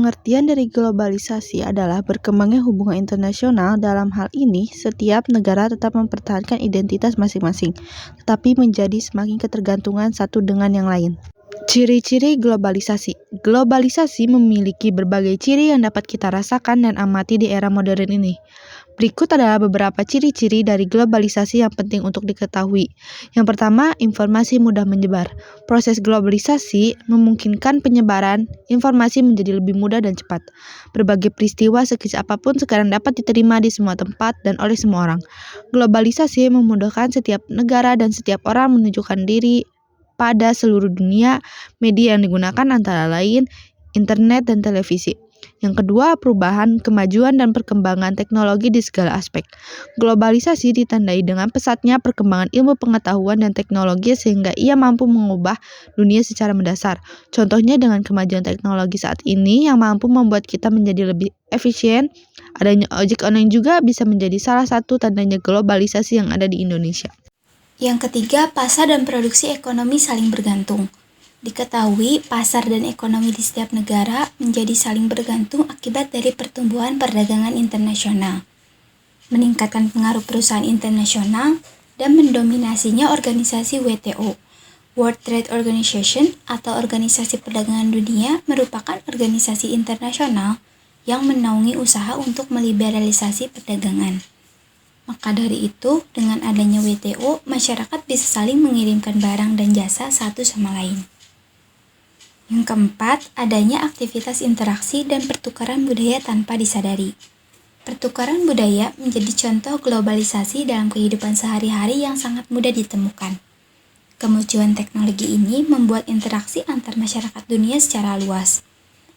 Pengertian dari globalisasi adalah berkembangnya hubungan internasional. Dalam hal ini, setiap negara tetap mempertahankan identitas masing-masing, tetapi menjadi semakin ketergantungan satu dengan yang lain. Ciri-ciri globalisasi. Globalisasi memiliki berbagai ciri yang dapat kita rasakan dan amati di era modern ini. Berikut adalah beberapa ciri-ciri dari globalisasi yang penting untuk diketahui. Yang pertama, informasi mudah menyebar. Proses globalisasi memungkinkan penyebaran informasi menjadi lebih mudah dan cepat. Berbagai peristiwa sekecil apapun sekarang dapat diterima di semua tempat dan oleh semua orang. Globalisasi memudahkan setiap negara dan setiap orang menunjukkan diri pada seluruh dunia. Media yang digunakan antara lain internet dan televisi. Yang kedua, perubahan, kemajuan, dan perkembangan teknologi di segala aspek. Globalisasi ditandai dengan pesatnya perkembangan ilmu pengetahuan dan teknologi sehingga ia mampu mengubah dunia secara mendasar. Contohnya dengan kemajuan teknologi saat ini yang mampu membuat kita menjadi lebih efisien. Adanya ojek online juga bisa menjadi salah satu tandanya globalisasi yang ada di Indonesia. Yang ketiga, pasar dan produksi ekonomi saling bergantung. Diketahui, pasar dan ekonomi di setiap negara menjadi saling bergantung akibat dari pertumbuhan perdagangan internasional, meningkatkan pengaruh perusahaan internasional, dan mendominasinya organisasi WTO. World Trade Organization atau Organisasi Perdagangan Dunia merupakan organisasi internasional yang menaungi usaha untuk meliberalisasi perdagangan. Maka dari itu, dengan adanya WTO, masyarakat bisa saling mengirimkan barang dan jasa satu sama lain. Yang keempat, adanya aktivitas interaksi dan pertukaran budaya tanpa disadari. Pertukaran budaya menjadi contoh globalisasi dalam kehidupan sehari-hari yang sangat mudah ditemukan. Kemunculan teknologi ini membuat interaksi antar masyarakat dunia secara luas,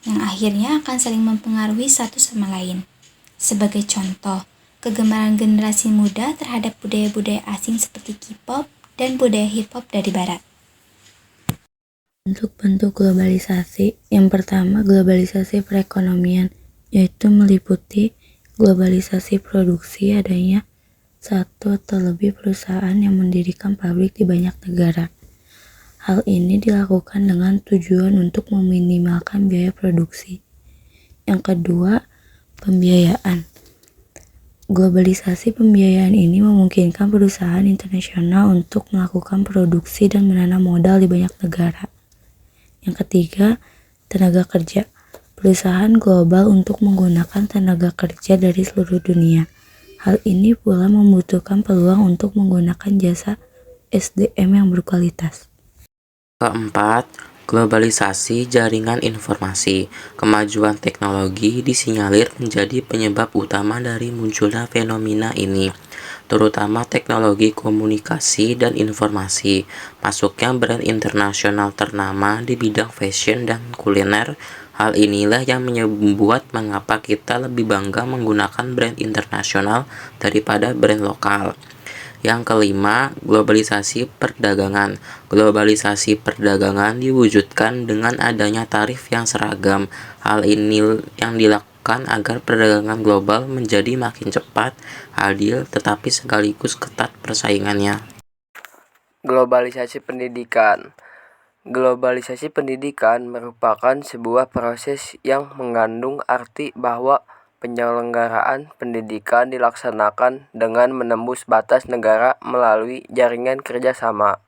yang akhirnya akan saling mempengaruhi satu sama lain. Sebagai contoh, kegemaran generasi muda terhadap budaya-budaya asing seperti K-pop dan budaya hip-hop dari barat. Bentuk-bentuk globalisasi. Yang pertama, globalisasi perekonomian, yaitu meliputi globalisasi produksi, adanya satu atau lebih perusahaan yang mendirikan pabrik di banyak negara. Hal ini dilakukan dengan tujuan untuk meminimalkan biaya produksi. Yang kedua, pembiayaan. Globalisasi pembiayaan ini memungkinkan perusahaan internasional untuk melakukan produksi dan menanam modal di banyak negara. Yang ketiga, tenaga kerja. Perusahaan global untuk menggunakan tenaga kerja dari seluruh dunia. Hal ini pula membutuhkan peluang untuk menggunakan jasa SDM yang berkualitas. Keempat, globalisasi jaringan informasi. Kemajuan teknologi disinyalir menjadi penyebab utama dari munculnya fenomena ini, terutama teknologi komunikasi dan informasi. Masuknya brand internasional ternama di bidang fashion dan kuliner. Hal inilah yang membuat mengapa kita lebih bangga menggunakan brand internasional daripada brand lokal. Yang kelima, globalisasi perdagangan. Globalisasi perdagangan diwujudkan dengan adanya tarif yang seragam. Hal ini yang dilakukan agar perdagangan global menjadi makin cepat, adil, tetapi sekaligus ketat persaingannya. Globalisasi pendidikan. Globalisasi pendidikan merupakan sebuah proses yang mengandung arti bahwa penyelenggaraan pendidikan dilaksanakan dengan menembus batas negara melalui jaringan kerjasama.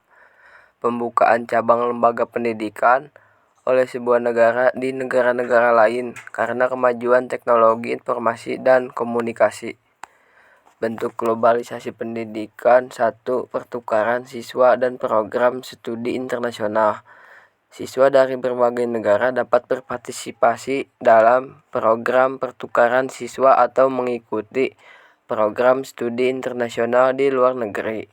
Pembukaan cabang lembaga pendidikan oleh sebuah negara di negara-negara lain karena kemajuan teknologi informasi dan komunikasi. Bentuk globalisasi pendidikan. 1. Pertukaran siswa dan program studi internasional. Siswa dari berbagai negara dapat berpartisipasi dalam program pertukaran siswa atau mengikuti program studi internasional di luar negeri.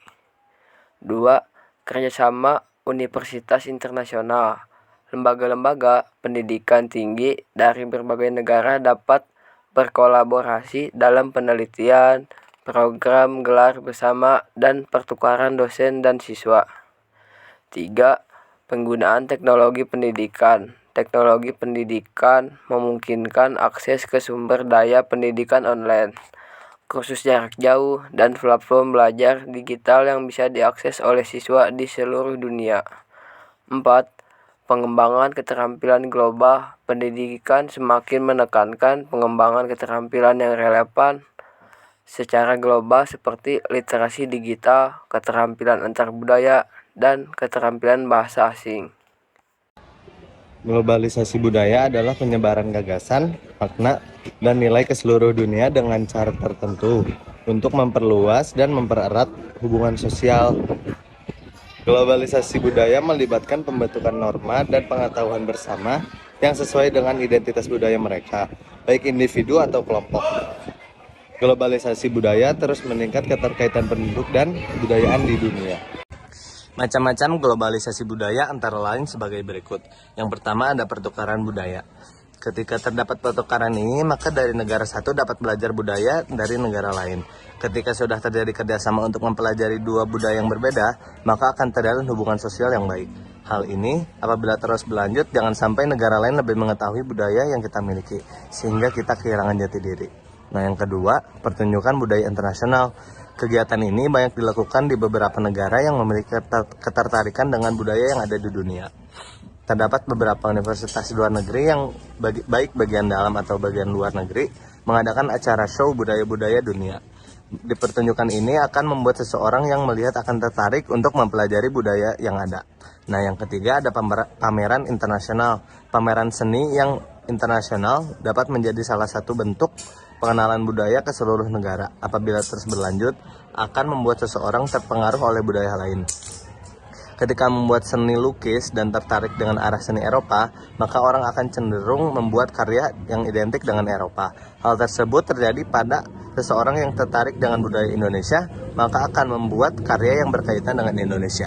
2. Kerjasama universitas internasional. Lembaga-lembaga pendidikan tinggi dari berbagai negara dapat berkolaborasi dalam penelitian, program gelar bersama, dan pertukaran dosen dan siswa. 3. Penggunaan teknologi pendidikan. Teknologi pendidikan memungkinkan akses ke sumber daya pendidikan online, kursus jarak jauh, dan platform belajar digital yang bisa diakses oleh siswa di seluruh dunia. 4. pengembangan keterampilan global. Pendidikan semakin menekankan pengembangan keterampilan yang relevan secara global seperti literasi digital, keterampilan antar budaya, dan keterampilan bahasa asing. Globalisasi budaya adalah penyebaran gagasan, makna, dan nilai ke seluruh dunia dengan cara tertentu untuk memperluas dan mempererat hubungan sosial. Globalisasi budaya melibatkan pembentukan norma dan pengetahuan bersama yang sesuai dengan identitas budaya mereka, baik individu atau kelompok. Globalisasi budaya terus meningkat keterkaitan penduduk dan kebudayaan di dunia. Macam-macam globalisasi budaya antara lain sebagai berikut. Yang pertama ada pertukaran budaya. Ketika terdapat pertukaran ini, maka dari negara satu dapat belajar budaya dari negara lain. Ketika sudah terjadi kerjasama untuk mempelajari dua budaya yang berbeda, maka akan terjalin hubungan sosial yang baik. Hal ini, apabila terus berlanjut, jangan sampai negara lain lebih mengetahui budaya yang kita miliki, sehingga kita kehilangan jati diri. Nah, yang kedua, pertunjukan budaya internasional. Kegiatan ini banyak dilakukan di beberapa negara yang memiliki ketertarikan dengan budaya yang ada di dunia. Terdapat beberapa universitas di luar negeri yang baik bagian dalam atau bagian luar negeri mengadakan acara show budaya-budaya dunia. Di pertunjukan ini akan membuat seseorang yang melihat akan tertarik untuk mempelajari budaya yang ada. Nah, yang ketiga ada pameran internasional. Pameran seni yang internasional dapat menjadi salah satu bentuk pengenalan budaya ke seluruh negara. Apabila terus berlanjut, akan membuat seseorang terpengaruh oleh budaya lain. Ketika membuat seni lukis dan tertarik dengan arah seni Eropa, maka orang akan cenderung membuat karya yang identik dengan Eropa. Hal tersebut terjadi pada seseorang yang tertarik dengan budaya Indonesia, maka akan membuat karya yang berkaitan dengan Indonesia.